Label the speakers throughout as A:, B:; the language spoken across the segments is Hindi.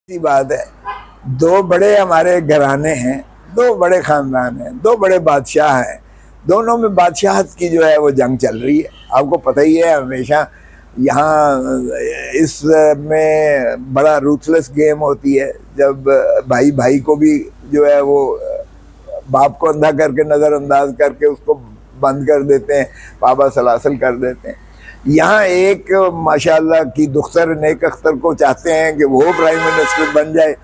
A: सी बात है। दो बड़े हमारे घराने हैं, दो बड़े खानदान हैं, दो बड़े बादशाह हैं। दोनों में बादशाहत की जो है वो जंग चल रही है। आपको पता ही है, हमेशा यहाँ इस में बड़ा रूथलेस गेम होती है, जब भाई भाई को भी जो है वो बाप को अंधा करके, नज़रअंदाज करके उसको बंद कर देते हैं, पाबा सलासल कर देते हैं। यहाँ एक माशाल्लाह की दुख्तर नेक अख्तर को चाहते हैं कि वो प्राइम मिनिस्टर बन जाए,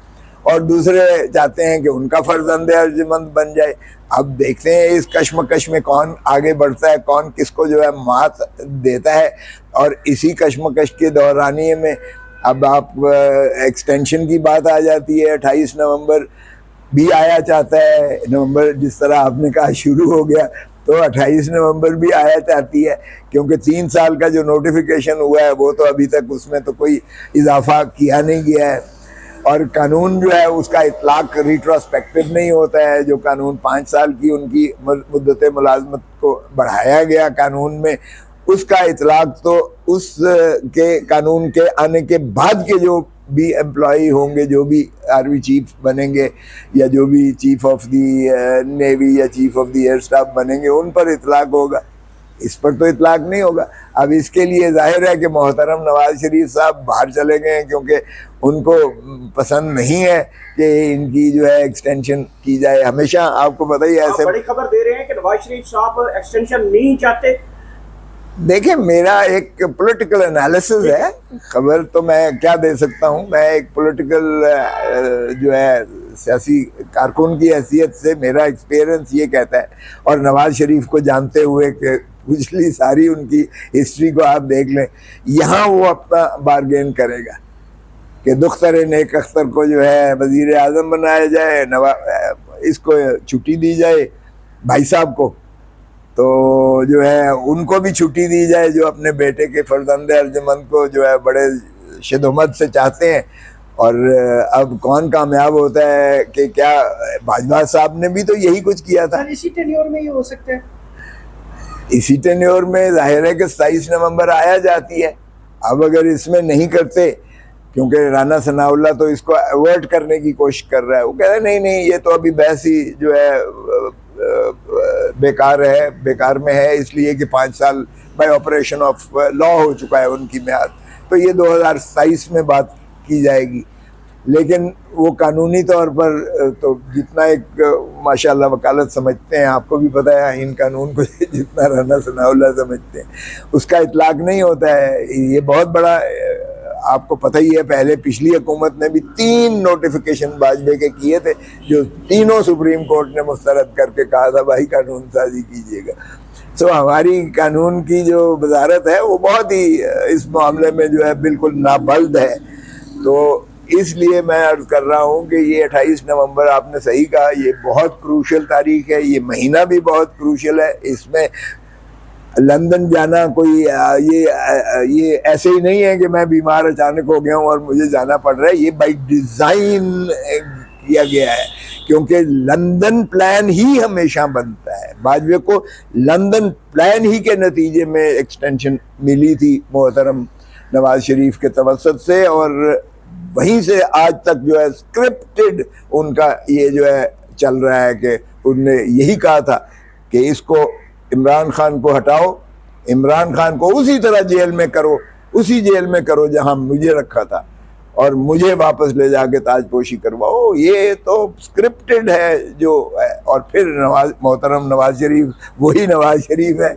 A: और दूसरे चाहते हैं कि उनका फर्जंद अर्जमंद बन जाए। अब देखते हैं इस कश्मकश में कौन आगे बढ़ता है, कौन किसको जो है मात देता है। और इसी कश्मकश के दौरानिए में अब आप एक्सटेंशन की बात आ जाती है। 28 नवंबर भी आया चाहता है। नवंबर जिस तरह आपने कहा शुरू हो गया, तो 28 नवंबर भी आया चाहती है, क्योंकि 3 साल का जो नोटिफिकेशन हुआ है वो तो अभी तक उसमें तो कोई इजाफा किया नहीं गया है। और कानून जो है उसका इतलाक रिट्रोस्पेक्टिव नहीं होता है। जो कानून 5 साल की उनकी मुद्दत मुलाजमत को बढ़ाया गया कानून में, उसका इतलाक तो उस के कानून के आने के बाद के जो भी एम्प्लॉई होंगे, जो भी आर्मी चीफ बनेंगे, या जो भी चीफ ऑफ द नेवी या chief of the air staff बनेंगे, उन पर इतलाक होगा। इस पर तो इतलाक नहीं होगा। अब इसके लिए जाहिर है कि मोहतरम नवाज शरीफ साहब बाहर चले गए हैं, क्योंकि उनको पसंद नहीं है कि इनकी जो है एक्सटेंशन की जाए। हमेशा आपको पता ही है, ऐसे
B: बड़ी खबर दे रहे हैं कि नवाज शरीफ साहब एक्सटेंशन नहीं चाहते।
A: देखिए, मेरा एक पॉलिटिकल एनालिसिस है। खबर तो मैं क्या दे सकता हूँ, मैं एक पॉलिटिकल जो है सियासी कारकुन की हैसियत से मेरा एक्सपीरियंस ये कहता है, और नवाज शरीफ को जानते हुए कि पिछली सारी उनकी हिस्ट्री को आप देख लें, यहाँ वो अपना बारगेन करेगा कि दुख्तर नेक अख्तर को जो है वज़ीर आज़म बनाया जाए, इसको छुट्टी दी जाए, भाई साहब को तो जो है उनको भी छुट्टी दी जाए, जो अपने बेटे के फर्जंद अर्जमंद को जो है बड़े शिद्दत से चाहते हैं। और अब कौन कामयाब होता है कि क्या, बाजवा साहब ने भी तो यही कुछ किया था।
B: इसी टेन्योर में ये हो सकता है।
A: इसी टेन्योर में जाहिर है कि 27 नवंबर आया जाती है। अब अगर इसमें नहीं करते, क्योंकि राना सनाउल्लाह तो इसको अवॉइड करने की कोशिश कर रहा है, वो कह रहे हैं नहीं नहीं, ये तो अभी बहस ही जो है बेकार में है, इसलिए कि 5 साल बाय ऑपरेशन ऑफ लॉ हो चुका है उनकी म्याद, तो ये 2027 में बात की जाएगी। लेकिन वो कानूनी तौर पर तो जितना एक माशाल्लाह वकालत समझते हैं, आपको भी पता है इन कानून को जितना राना सनाउल्लाह समझते हैं, उसका इतलाक नहीं होता है। ये बहुत बड़ा, आपको पता ही है, पहले पिछली हुकूमत ने भी 3 नोटिफिकेशन वाजपेयी के किए थे, जो तीनों सुप्रीम कोर्ट ने मुस्तरद करके कहा था भाई कानून साजी कीजिएगा। सो हमारी कानून की जो वजारत है वो बहुत ही इस मामले में जो है बिल्कुल नाबल्द है। तो इसलिए मैं अर्ज कर रहा हूँ कि ये 28 नवंबर आपने सही कहा, ये बहुत क्रूशल तारीख है। ये महीना भी बहुत क्रूशल है। इसमें लंदन जाना कोई ये ऐसे ही नहीं है कि मैं बीमार अचानक हो गया हूँ और मुझे जाना पड़ रहा है। ये बाय डिज़ाइन किया गया है, क्योंकि लंदन प्लान ही हमेशा बनता है। वाजपेयी को लंदन प्लान ही के नतीजे में एक्सटेंशन मिली थी मोहतरम नवाज शरीफ के तवसत से, और वहीं से आज तक जो है स्क्रिप्टेड उनका ये जो है चल रहा है कि उनने यही कहा था कि इसको इमरान खान को हटाओ, इमरान खान को उसी तरह जेल में करो, उसी जेल में करो जहां मुझे रखा था, और मुझे वापस ले जाके ताजपोशी करवाओ। ये तो स्क्रिप्टेड है जो है। और फिर मोहतरम नवाज शरीफ वही नवाज शरीफ है,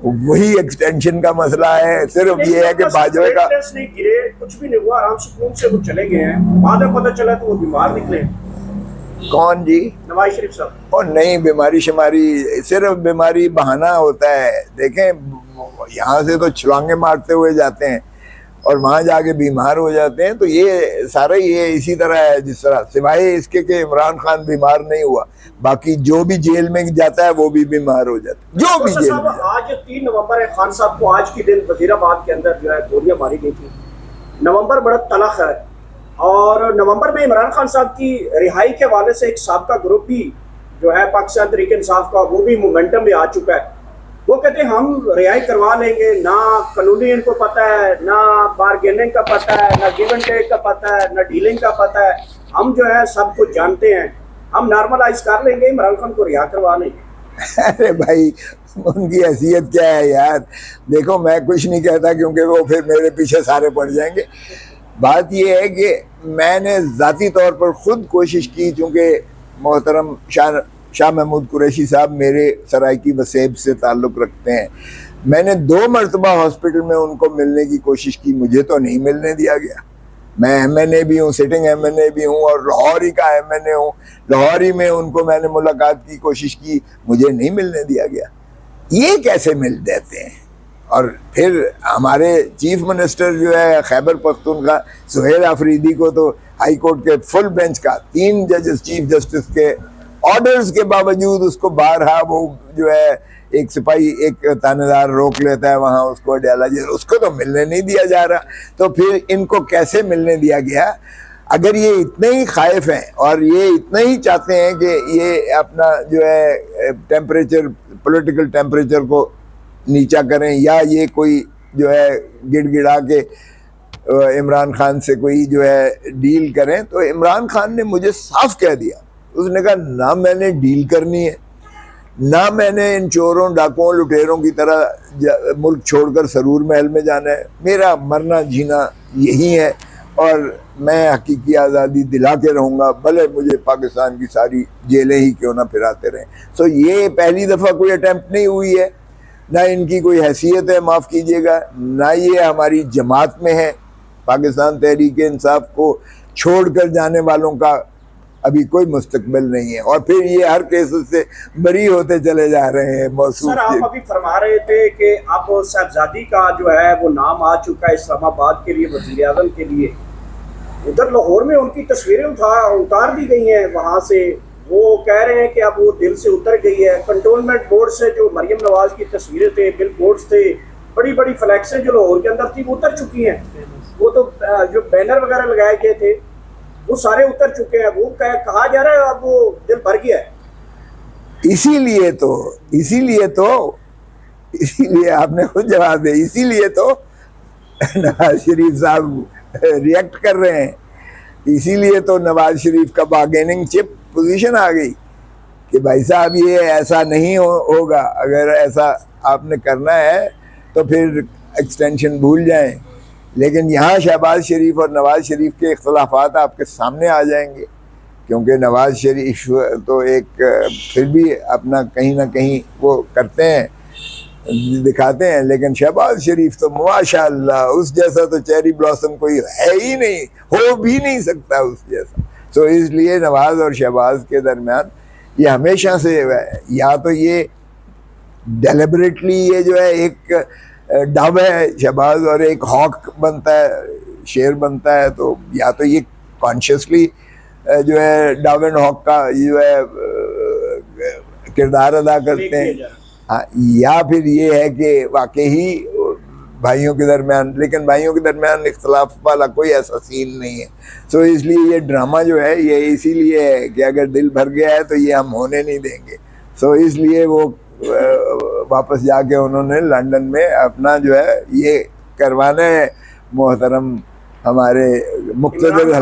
A: वही एक्सटेंशन का मसला है। सिर्फ ये है कि भाजपा का
B: नहीं गिरे, कुछ भी नहीं हुआ, आराम सुकून से वो चले गए हैं। बाद में पता चला तो वो बीमार निकले।
A: कौन जी?
B: नवाज शरीफ साहब।
A: और नहीं, बीमारी शुमारी सिर्फ बीमारी बहाना होता है। देखें, यहाँ से तो छलांगे मारते हुए जाते हैं और वहाँ जाके बीमार हो जाते हैं। तो ये सारा ये इसी तरह है, जिस तरह सिवाय इसके कि इमरान खान बीमार नहीं हुआ, बाकी जो भी जेल में जाता है वो भी बीमार हो जाता है, जो भी जेल में।
B: आज 3 नवंबर है, खान साहब को आज के दिन वजीराबाद के अंदर जो है गोलियां मारी गई थी। नवंबर बड़ा तलख है, और नवंबर में इमरान खान साहब की रिहाई के हवाले से एक साबका ग्रुप भी जो है पाकिस्तान तहरीक इंसाफ का, वो भी मोमेंटम में आ चुका है। वो कहते हैं हम रिहाई करवा लेंगे, ना कानूनी इनको पता है, ना बारगेनिंग का पता है, ना गिव एंड टेक का पता है, ना डीलिंग का पता है, हम जो है सब कुछ जानते हैं, हम नॉर्मलाइज कर लेंगे, इमरान खान को रिहा करवा लेंगे।
A: अरे भाई, उनकी हैसियत क्या है यार। देखो, मैं कुछ नहीं कहता क्योंकि वो फिर मेरे पीछे सारे पड़ जाएंगे। बात ये है कि मैंने ज़ाती तौर पर ख़ुद कोशिश की, चूँकि मोहतरम शाह महमूद कुरैशी साहब मेरे सराइकी वसेब से ताल्लुक़ रखते हैं। मैंने 2 मरतबा हॉस्पिटल में उनको मिलने की कोशिश की, मुझे तो नहीं मिलने दिया गया। मैं MNA भी हूँ, सिटिंग MNA भी हूँ और लाहौर ही का MNA हूँ। लाहौर ही में उनको मैंने मुलाकात की कोशिश की, मुझे नहीं मिलने दिया गया। ये कैसे मिल देते हैं? और फिर हमारे चीफ मिनिस्टर जो है खैबर पख्तूनख्वा सुहेल आफरीदी को तो हाई कोर्ट के फुल बेंच का 3 जजेस चीफ जस्टिस के ऑर्डर्स के बावजूद उसको बारहा वो जो है एक सिपाही एक थानेदार रोक लेता है वहाँ उसको अडयाला जेल, उसको तो मिलने नहीं दिया जा रहा। तो फिर इनको कैसे मिलने दिया गया? अगर ये इतने ही खाइफ हैं और ये इतना ही चाहते हैं कि ये अपना जो है टेम्परेचर, पॉलिटिकल टेम्परेचर को नीचा करें, या ये कोई जो है गिड़गिड़ा के इमरान खान से कोई जो है डील करें, तो इमरान खान ने मुझे साफ कह दिया, उसने कहा ना मैंने डील करनी है, ना मैंने इन चोरों डाकुओं लुटेरों की तरह मुल्क छोड़कर सरूर महल में जाना है। मेरा मरना जीना यही है और मैं हकीकी आज़ादी दिला के रहूँगा, भले मुझे पाकिस्तान की सारी जेलें ही क्यों ना फिराते रहें। सो ये पहली दफ़ा कोई अटैम्प्ट नहीं हुई है, ना इनकी कोई हैसियत है, माफ़ कीजिएगा, ना ये हमारी जमात में है। पाकिस्तान तहरीक इंसाफ को छोड़कर जाने वालों का अभी कोई मुस्तकबिल नहीं है और फिर ये हर केस से बरी होते चले जा रहे हैं।
B: सर, आप अभी फरमा रहे थे कि अब साहबजादी का जो है वो नाम आ चुका है इस्लामाबाद के लिए, वज़ीर आज़म के लिए। उधर लाहौर में उनकी तस्वीरें उतार दी गई हैं वहाँ से, वो कह रहे हैं कि अब वो दिल से उतर गई है। कंटोनमेंट बोर्ड से जो मरियम नवाज की तस्वीरें थे, बिल बोर्ड्स थे, बड़ी बड़ी फ्लैक्सें जो लाहौर के अंदर थी वो उतर चुकी हैं। वो तो जो बैनर वगैरह लगाए गए थे वो सारे उतर चुके हैं। वो कहा जा रहा है अब वो दिल भर गया है।
A: इसीलिए आपने खुद जवाब दिया, इसीलिए तो नवाज शरीफ साहब रिएक्ट कर रहे हैं। इसीलिए तो नवाज शरीफ का बार्गेनिंग चिप पोजीशन आ गई कि भाई साहब ये ऐसा नहीं होगा, अगर ऐसा आपने करना है तो फिर एक्सटेंशन भूल जाएं। लेकिन यहाँ शहबाज शरीफ और नवाज शरीफ के इख्तलाफात आपके सामने आ जाएंगे, क्योंकि नवाज शरीफ तो एक फिर भी अपना कहीं ना कहीं वो करते हैं, दिखाते हैं, लेकिन शहबाज शरीफ तो माशाअल्लाह उस जैसा तो चेरी ब्लॉसम कोई है ही नहीं, हो भी नहीं सकता उस जैसा। तो इसलिए नवाज और शहबाज के दरमियान ये हमेशा से या तो ये डेलिबरेटली ये जो है एक डव है शहबाज और एक हॉक बनता है, शेर बनता है, तो या तो ये कॉन्शियसली जो है डव एंड हॉक का जो है किरदार अदा करते हैं, हाँ, या फिर ये है कि वाकई भाइयों के दरमियान, लेकिन भाइयों के दरमियान इख्तलाफ वाला कोई ऐसा सीन नहीं है। सो इसलिए ये ड्रामा जो है ये इसीलिए है कि अगर दिल भर गया है तो ये हम होने नहीं देंगे। सो इसलिए वो वापस जाके उन्होंने लंदन में अपना जो है ये करवाना है मोहतरम हमारे मुक़्तदर